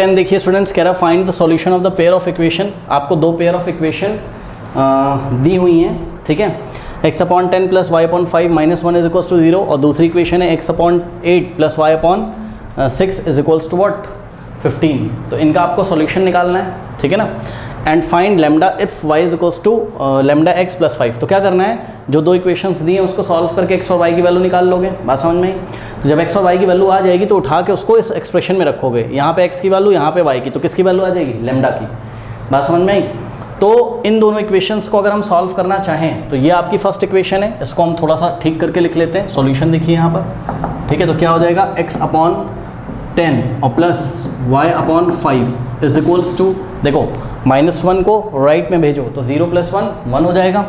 10 देखिए स्टूडेंट्स, कह रहा find the solution of the pair of equation. आपको दो पेयर ऑफ इक्वेशन दी हुई हैं, ठीक है। x/10 + y/5 -1 = 0 और दूसरी इक्वेशन है x/8 + y/6 = what 15। तो इनका आपको सॉल्यूशन निकालना है, ठीक है ना। And find lambda if y = lambda x + 5। तो क्या करना है, जो दो इक्वेशंस दी हैं उसको सॉल्व करके x और y की वैल्यू निकाल लोगे। बात समझ में आई। तो जब x और y की वैल्यू आ जाएगी तो उठा के उसको इस एक्सप्रेशन में रखोगे, यहाँ पे x की वैल्यू, यहाँ पे y की, तो किसकी वैल्यू आ जाएगी, लैम्डा की। बात समझ में आई। तो इन दोनों इक्वेशंस को अगर हम सॉल्व करना चाहें तो ये आपकी फर्स्ट इक्वेशन है, इसको हम थोड़ा सा ठीक करके लिख लेते हैं। सॉल्यूशन देखिए यहाँ पर, ठीक है। तो क्या हो जाएगा, x/10 और प्लस y/5 = देखो -1 को राइट में भेजो तो 0 + 1 1 हो जाएगा,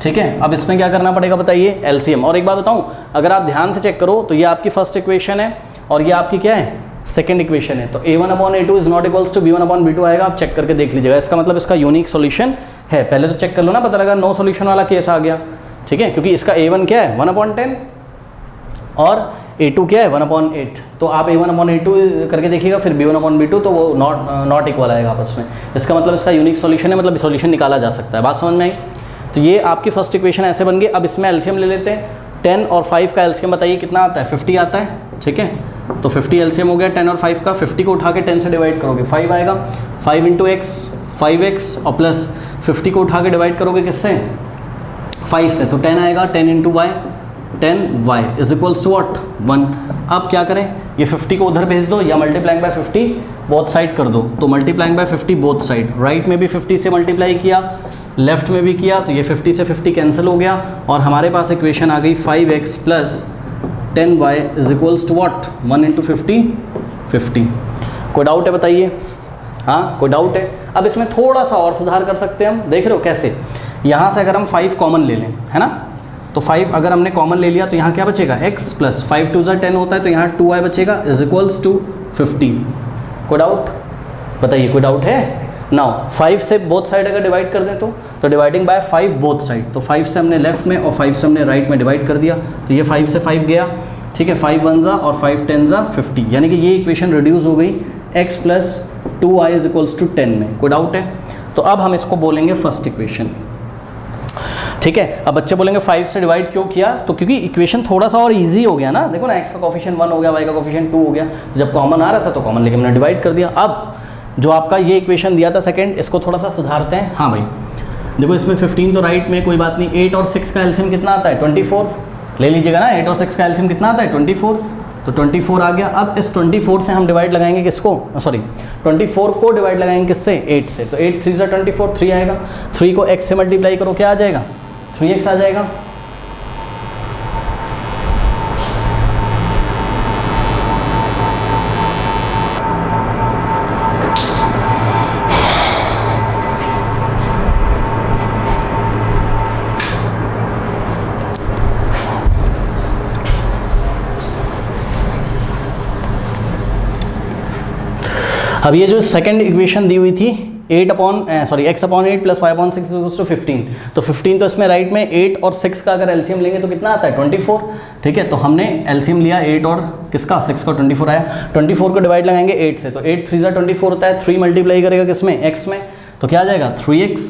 ठीक है। अब इसमें क्या करना पड़ेगा बताइए, एलसीएम। और एक बात बताऊं, अगर आप ध्यान से चेक करो तो ये आपकी फर्स्ट इक्वेशन है और ये आपकी क्या है, सेकंड इक्वेशन है। तो a1/a2 is not equals to b1/b2 आएगा। आप चेक करके देख लीजिएगा, इसका मतलब इसका यूनिक सॉल्यूशन है। पहले तो चेक कर लो ना, पता लगा नो सॉल्यूशन वाला केस आ गया, ठीक है। क्योंकि इसका a1 क्या है 1/10 और a2 क्या है 1/8। तो आप a1/a2 करके देखिएगा, फिर b1/b2, तो वो नॉट इक्वल आएगा आपस में। इसका मतलब इसका यूनिक सॉल्यूशन है, मतलब सॉल्यूशन निकाला जा सकता है। बात समझ में आई। तो ये आपकी फर्स्ट इक्वेशन ऐसे बन गई। अब इसमें एलसीएम ले लेते हैं। 10 और 5 का एलसीएम बताइए कितना आता है, 50 आता है, ठीक है। तो 50 एलसीएम हो गया 10 और 5 का। 50 को उठा के 10 से डिवाइड करोगे 5 आएगा, 5 × x 5x और प्लस 50 को उठा के डिवाइड करोगे किससे, 5 से, तो 10 आएगा, 10 × y 10y = what 1। अब क्या करें, ये 50 को उधर भेज दो या मल्टीप्लाइंग बाय 50 बोथ साइड कर दो। तो multiplying by 50 both side, right में भी 50 से मल्टीप्लाई किया, लेफ्ट में भी किया, तो ये 50 से 50 कैंसिल हो गया और हमारे पास इक्वेशन आ गई 5x + 10y = what 1 × 50 50। कोई डाउट है बताइए, हाँ कोई डाउट है। अब इसमें थोड़ा सा और सुधार कर सकते हैं हम, देख रहे हो कैसे। यहाँ से अगर हम 5 कॉमन ले लें, है ना, तो 5 अगर हमने कॉमन ले लिया तो यहाँ क्या बचेगा, x + 5 × 2 = 10 होता है, तो यहाँ 2y बचेगा = 50। कोई डाउट बताइए, कोई डाउट है। नाउ 5 से बोथ साइड अगर डिवाइड कर दें तो डिवाइडिंग बाय 5 बोथ साइड, तो 5 से हमने लेफ्ट में और 5 से हमने राइट में डिवाइड कर दिया, तो ये 5 से 5 गया, ठीक है। 5 1 और 5 10 50, यानी कि ये इक्वेशन रिड्यूस हो गई x + 2y = 10 में। कोई डाउट है। तो अब हम इसको बोलेंगे फर्स्ट इक्वेशन, ठीक है। अब बच्चे बोलेंगे 5 से डिवाइड क्यों किया, तो क्योंकि इक्वेशन थोड़ा सा और इजी हो गया ना। देखो ना, x का कोफिशिएंट 1 हो गया, y का कोफिशिएंट 2 हो गया, तो जब कॉमन आ रहा था तो कॉमन लेके हमने डिवाइड कर दिया। अब जो आपका ये इक्वेशन दिया था सेकंड, इसको थोड़ा सा सुधारते हैं। हाँ भाई देखो, इसमें 15 तो राइट में, कोई बात नहीं। 8 और 6 का एलसीएम कितना आता है, 24 ले लीजिएगा ना। 8 और 6 का एलसीएम कितना आता है, 24, तो 24 आ गया। अब इस 24 से हम डिवाइड लगाएंगे किसको, सॉरी 24 को डिवाइड लगाएंगे किससे, 8 से, तो 8 3 × 24 3 आएगा। 3 को x से मल्टीप्लाई करो, क्या आ जाएगा, 3x आ जाएगा। अब ये जो सेकंड इक्वेशन दी हुई थी x/8 + y/6 = 15, तो 15 तो इसमें राइट में 8 और 6 का अगर एलसीएम लेंगे तो कितना आता है 24, ठीक है। तो हमने एलसीएम लिया 8 और किसका, 6 का, 24 आया। 24 को डिवाइड लगाएंगे 8 से, तो 8 3 × 24 होता है, 3 मल्टीप्लाई करेगा किसमें, x में, तो क्या आ जाएगा 3x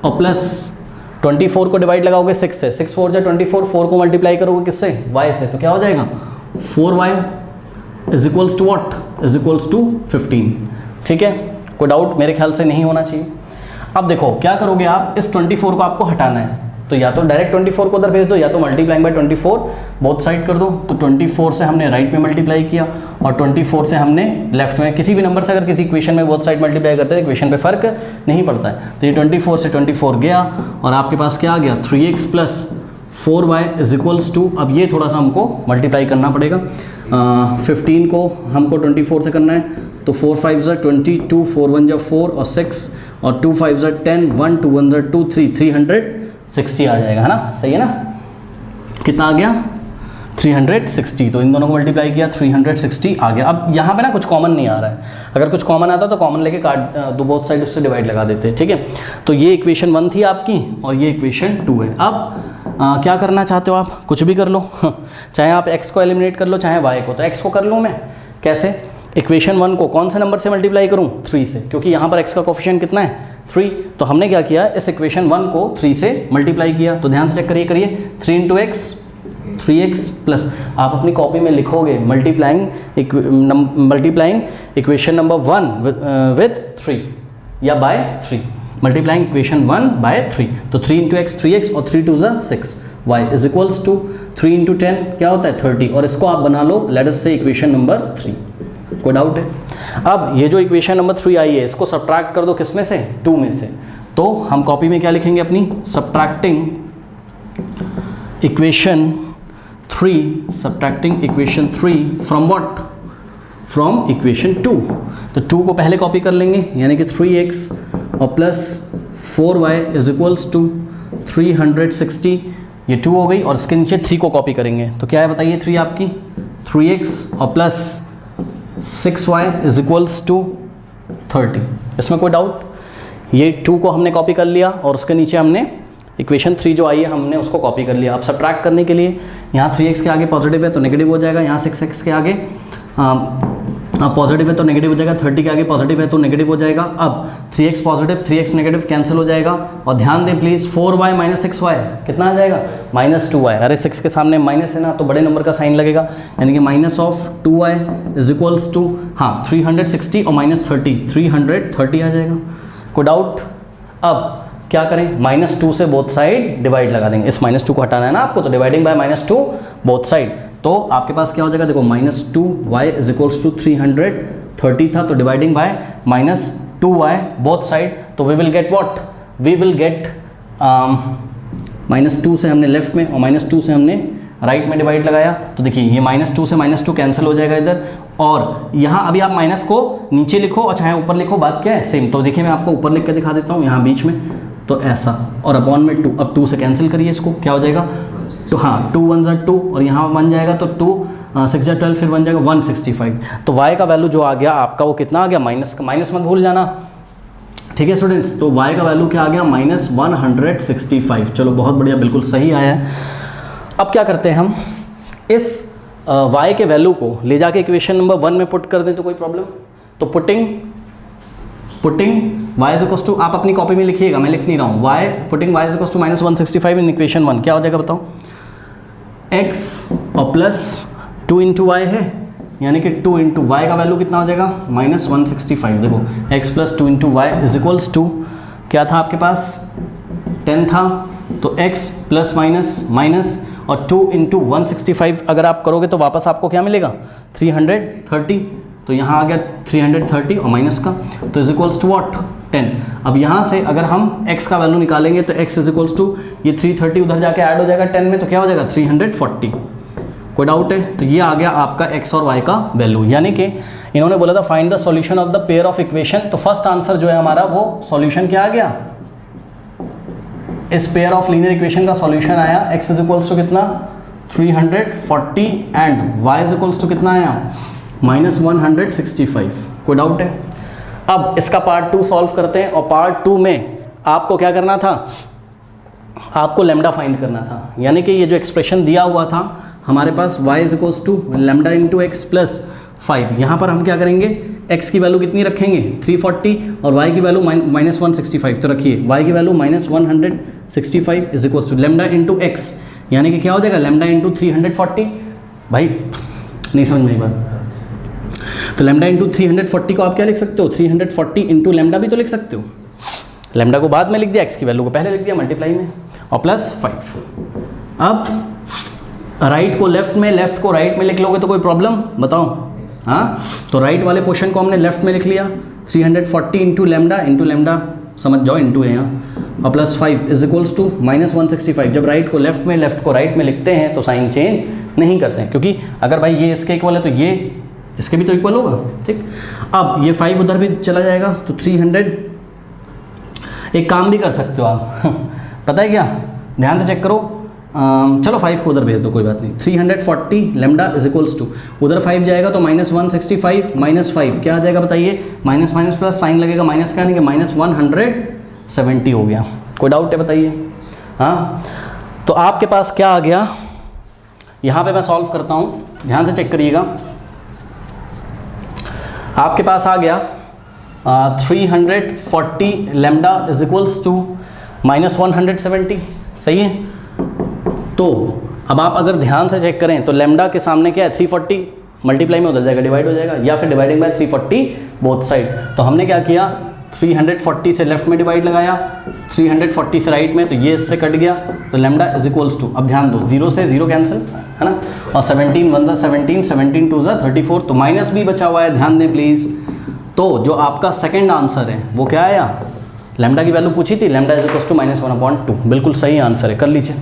और प्लस 24 को डिवाइड लगाओगे 6 से, 6 4 × 24, 4 को मल्टीप्लाई करोगे किससे, y से, तो क्या हो जाएगा 4y = what 15, ठीक है। कोई डाउट मेरे ख्याल से नहीं होना चाहिए। अब देखो क्या करोगे आप, इस 24 को आपको हटाना है, तो या तो डायरेक्ट 24 को उधर भेज दो या तो मल्टीप्लाइंग बाय 24 बोथ साइड कर दो। तो 24 से हमने राइट में मल्टीप्लाई किया और 24 से हमने लेफ्ट में, किसी भी नंबर से अगर किसी इक्वेशन में बोथ साइड मल्टीप्लाई करते हैं इक्वेशन पे फर्क नहीं पड़ता है। तो ये 24 से 24 गया और आपके पास क्या आ गया 3x + 4y = अब ये थोड़ा सा हमको मल्टीप्लाई करना पड़ेगा। 15 को हमको 24 से करना है, तो 4 5 = 22, 4 1 = 4 और 6 और 2 5 = 10, 1 2 1 = 2 3 360 आ जाएगा, है ना, सही है ना। कितना आ गया 360, तो इन दोनों को मल्टीप्लाई किया 360 आ गया। अब यहाँ पे ना कुछ कॉमन नहीं आ रहा है, अगर कुछ कॉमन आता तो कॉमन लेके काट दो, बोथ साइड उससे डिवाइड लगा देते, ठीक है। तो ये इक्वेशन 1 थी आपकी और ये इक्वेशन 2 है। अब क्या करना चाहते हो आप, कुछ भी कर लो चाहे आप x को एलिमिनेट कर लो चाहे y को। तो x को कर लूँ मैं कैसे, इक्वेशन 1 को कौन से नंबर से मल्टीप्लाई करूँ? 3 से, क्योंकि यहाँ पर x का कोफिशिएंट कितना है? 3। तो हमने क्या किया, इस इक्वेशन 1 को 3 से मल्टीप्लाई किया। तो ध्यान से चेक करिए, 3 इंटू एक्स 3x प्लस, आप अपनी कॉपी में लिखोगे मल्टीप्लाइंग इक्वेशन नंबर 1 विथ 3 या बाय 3, मल्टीप्लाइंग इक्वेशन 1 बाय 3। तो 3 इंटू एक्स 3x और 3 2 6, y is equals to 3 into 10 क्या होता है? 30। और इसको आप बना लो लेट अस से इक्वेशन नंबर 3। कोई डाउट है? अब ये जो इक्वेशन नंबर 3 आई है इसको सब्ट्रैक्ट कर दो किस में से? 2 में से। तो हम कॉपी में क्या लिखेंगे अपनी? Subtracting equation 3 from what? From equation 2। तो 2 को पहले कॉपी कर लेंगे, यानी कि 3x और plus 4y is equals to 360, ये 2 हो गई। और इसके नीचे 3 को कॉपी करेंगे तो क्या है बताइए? 3 आपकी 3x और plus 6y is equals to 30। इसमें कोई डाउट? ये 2 को हमने कॉपी कर लिया और उसके नीचे हमने इक्वेशन 3 जो आई है हमने उसको कॉपी कर लिया। अब सब्ट्रैक्ट करने के लिए यहाँ 3x के आगे पॉजिटिव है तो नेगेटिव हो जाएगा, यहाँ 6x के आगे पॉजिटिव है तो नेगेटिव हो जाएगा, 30 के आगे पॉजिटिव है तो नेगेटिव हो जाएगा। अब 3x positive 3x negative cancel हो जाएगा। और ध्यान दें प्लीज़, 4y माइनस 6y कितना आ जाएगा? -2y। अरे 6 के सामने माइनस है ना, तो बड़े नंबर का साइन लगेगा, यानी कि -2y इज इक्वल्स टू 360 और -30 330 आ जाएगा। कोई डाउट? अब क्या करें? -2 से बोथ साइड डिवाइड लगा देंगे। इस -2 को हटाना है ना आपको, तो डिवाइडिंग बाय -2 बोथ साइड। तो आपके पास क्या हो जाएगा? देखो -2y इज इक्वल्स टू 330 था, तो dividing by -2y both side. तो we will get what? We will get -2 से हमने लेफ्ट में और -2 से हमने राइट में डिवाइड लगाया। तो देखिए ये -2 से -2 कैंसिल हो जाएगा इधर। और यहाँ अभी आप माइनस को नीचे लिखो और चाहे ऊपर लिखो, बात क्या है? सेम। तो देखिए मैं आपको ऊपर लिख के दिखा देता हूँ, यहाँ बीच में तो ऐसा, और अपॉन में 2। अब 2 से कैंसिल करिए इसको, क्या हो जाएगा? तो 2 1 ज़ा 2 और यहाँ 1 जाएगा तो 2 6 ज़ा 12 फिर 1 जाएगा 165। तो y का वैल्यू जो आ गया आपका वो कितना आ गया? माइनस मत भूल जाना, ठीक है स्टूडेंट्स। तो y का वैल्यू क्या आ गया? -165। चलो बहुत बढ़िया, बिल्कुल सही आया है। अब क्या करते हैं हम? इस y के वैल्यू को ले जाके इक्वेशन नंबर 1 में पुट कर दें तो कोई प्रॉब्लम? तो putting y is equals to, आप अपनी कॉपी में लिखिएगा, मैं लिख नहीं रहा हूँ, putting y is equals to -165 in equation 1 क्या हो जाएगा बताओ? x और प्लस 2 इंटू वाई है, यानी कि 2 इंटू वाई का वैल्यू कितना हो जाएगा? -165। देखो x plus 2 into Y is equals to क्या था आपके पास? 10 था, तो x प्लस माइनस और 2 इंटू 165 अगर आप करोगे तो वापस आपको क्या मिलेगा? 330। तो यहाँ आ गया 330 और माइनस का, तो इज इक्वल्स टू व्हाट? 10। अब यहाँ से अगर हम x का वैल्यू निकालेंगे तो x इज इक्वल्स टू ये 330 उधर जाके ऐड हो जाएगा 10 में, तो क्या हो जाएगा? 340। कोई डाउट है? तो ये आ गया आपका x और y का वैल्यू, यानी कि इन्होंने बोला था find the solution of the pair of equation. तो फर्स्ट आंसर जो है हमारा वो सॉल्यूशन क्या आ गया? इस पेयर ऑफ लीनियर इक्वेशन का सॉल्यूशन आया x इज इक्वल्स टू कितना? 340 and y is equals to कितना आया? -165। कोई डाउट है? अब इसका पार्ट 2 सॉल्व करते हैं, और पार्ट 2 में आपको क्या करना था? आपको लैम्डा फाइंड करना था, यानी कि ये जो एक्सप्रेशन दिया हुआ था हमारे पास y is equals to lambda into X plus 5। यहाँ पर हम क्या करेंगे? x की वैल्यू कितनी रखेंगे? 340 और y की वैल्यू -165। तो रखिए y की value -165 is equals to lambda into X, यानी कि क्या हो जाएगा? Lambda into 340। भाई नहीं समझ में एक बार, तो लैम्डा इंटू 340 को आप क्या लिख सकते हो? 340 इंटू लैम्डा भी तो लिख सकते हो। लैम्डा को बाद में लिख दिया, x की वैल्यू को पहले लिख दिया मल्टीप्लाई में, और प्लस 5। अब राइट को लेफ्ट में, लेफ्ट को राइट में लिख लोगे तो कोई प्रॉब्लम बताओ? हाँ, तो राइट वाले पोर्शन को हमने लेफ्ट में लिख लिया, 340 इंटू लैम्डा समझ जाओ, इंटू है यहाँ, और प्लस 5 इज इक्वल्स टू -165। जब राइट को लेफ्ट में, लेफ्ट को राइट में लिखते हैं तो साइन चेंज नहीं करते हैं, क्योंकि अगर भाई ये इसके इक्वल है तो ये इसके भी तो इक्वल होगा, ठीक। अब ये 5 उधर भी चला जाएगा तो 300। एक काम भी कर सकते हो आप पता है क्या? ध्यान से चेक करो, चलो 5 को उधर भेज दो, कोई बात नहीं। 340 लैम्डा इज इक्वल्स टू, उधर 5 जाएगा तो -165 -5 क्या आ जाएगा बताइए? माइनस माइनस प्लस साइन लगेगा, माइनस का, यानी कि -170 हो गया। कोई डाउट है बताइए? हाँ, तो आपके पास क्या आ गया? यहाँ पे मैं सॉल्व करता हूँ, ध्यान से चेक करिएगा। आपके पास आ गया 340 लैम्डा इज इक्वल्स टू -170, सही है। तो अब आप अगर ध्यान से चेक करें तो लैम्डा के सामने क्या है 340, मल्टीप्लाई में उधर जाएगा डिवाइड हो जाएगा, या फिर डिवाइडिंग बाय 340 बोथ साइड। तो हमने क्या किया 340 से लेफ्ट में डिवाइड लगाया, 340 से राइट में, तो ये इससे कट गया, तो लैम्डा इज इक्वल्स टू, अब ध्यान दो 0 से 0 कैंसिल है ना, और 17 1 ज़ा 17, 17 2 ज़ा 34, तो माइनस भी बचा हुआ है, ध्यान दें प्लीज़। तो जो आपका सेकंड आंसर है वो क्या आया, लैम्डा की वैल्यू पूछी थी, लैम्डा इज इक्वल्स टू -1/2, बिल्कुल सही आंसर है, कर लीजिए।